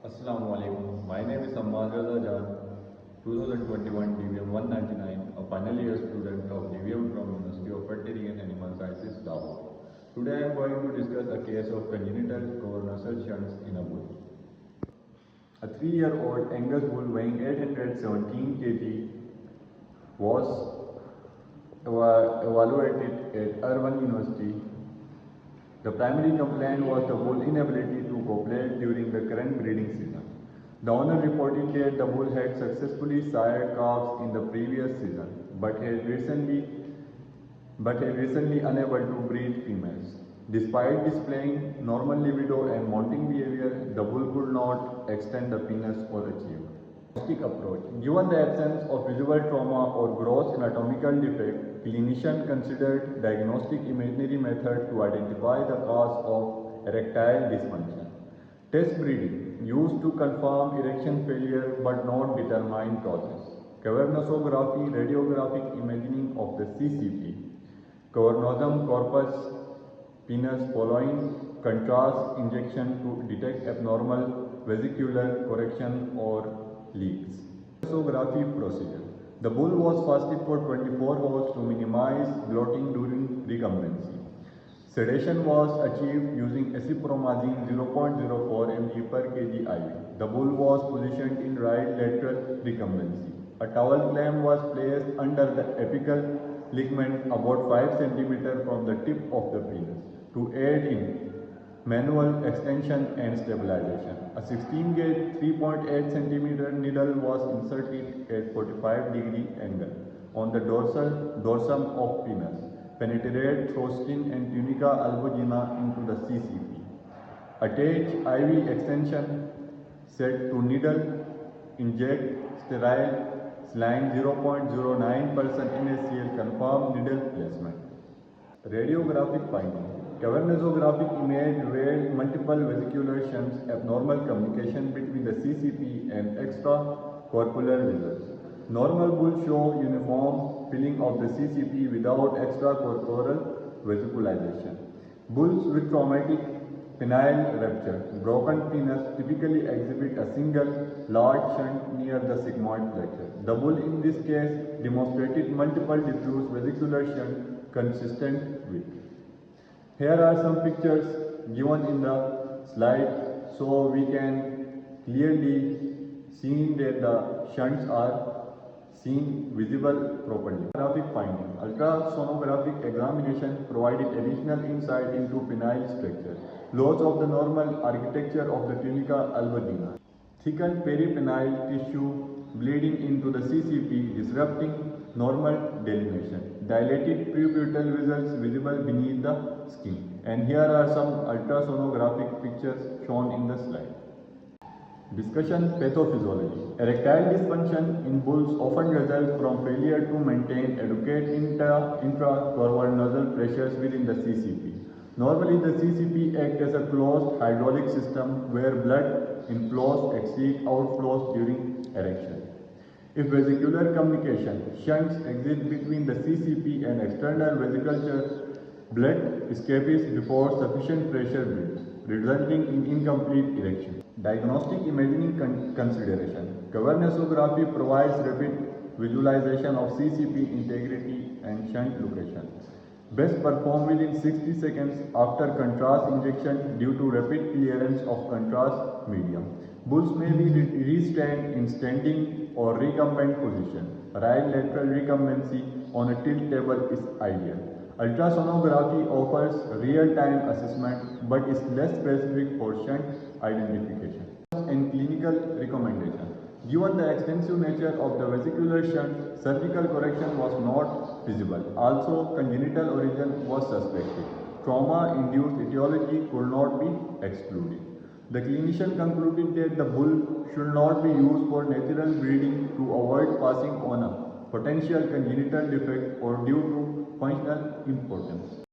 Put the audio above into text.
Assalamu alaikum. My name is Ammar Raza Jan, 2021 DVM 199, a final year student of DVM from University of Veterinary and Animal Sciences, Lahore. Today I am going to discuss a case of congenital covernasal shunts in a bull. A 3-year-old Angus bull weighing 817 kg was evaluated at Urban University. The primary complaint was the bull's inability to copulate during the current breeding season. The owner reported that the bull had successfully sired calves in the previous season, but had recently unable to breed females. Despite displaying normal libido and mounting behavior, the bull could not extend the penis or achieve. Diagnostic approach. Given the absence of visible trauma or gross anatomical defect, clinician considered diagnostic imaginary method to identify the cause of erectile dysfunction. Test breeding used to confirm erection failure but not determine causes. Cavernosography, radiographic imaging of the CCP. Cavernosum corpus penis following contrast injection to detect abnormal vesicular correction or leaks. Cavernosography procedure. The bull was fasted for 24 hours to minimize bloating during recumbency. Sedation was achieved using acepromazine 0.04 mg per kg IV. The bull was positioned in right lateral recumbency. A towel clamp was placed under the apical ligament about 5 cm from the tip of the penis to aid in manual extension and stabilization. A 16-gauge 3.8 cm needle was inserted at 45-degree angle on the dorsum of penis, penetrate through skin and tunica albuginea into the CCP. Attach IV extension set to needle, inject sterile saline 0.09% NaCl, confirm needle placement. Radiographic finding. Cavernosographic image revealed multiple vesicular shunts, abnormal communication between the CCP and extracorporeal results. Normal bulls show uniform filling of the CCP without extracorporeal vesiculization. Bulls with traumatic penile rupture, broken penis, typically exhibit a single large shunt near the sigmoid flexure. The bull in this case demonstrated multiple diffuse vesicular shunt consistent with. Here are some pictures given in the slide, so we can clearly see that the shunts are seen visible properly. Sonographic finding. Ultrasonographic examination provided additional insight into penile structure. Loss of the normal architecture of the tunica albuginea. Thickened peripenile tissue bleeding into the CCP, disrupting normal delineation. Dilated preputal vessels visible beneath the skin. And here are some ultrasonographic pictures shown in the slide. Discussion pathophysiology. Erectile dysfunction in bulls often results from failure to maintain adequate intracavernosal pressures within the CCP. Normally, the CCP acts as a closed hydraulic system where blood inflows exceed outflows during erection. If vesicular communication shunts exist between the CCP and external vesiculture, blood escapes before sufficient pressure builds, resulting in incomplete erection. Diagnostic imaging consideration. Cavernosography provides rapid visualization of CCP integrity and shunt location. Best performed within 60 seconds after contrast injection due to rapid clearance of contrast medium. Bulls may be restrained in standing or recumbent position. Right lateral recumbency on a tilt table is ideal. Ultrasonography offers real-time assessment but is less specific for shunt identification. And clinical recommendation. Given the extensive nature of the vesicular shunt, surgical correction was not feasible. Also, congenital origin was suspected. Trauma-induced etiology could not be excluded. The clinician concluded that the bull should not be used for natural breeding to avoid passing on a potential congenital defect or due to functional importance.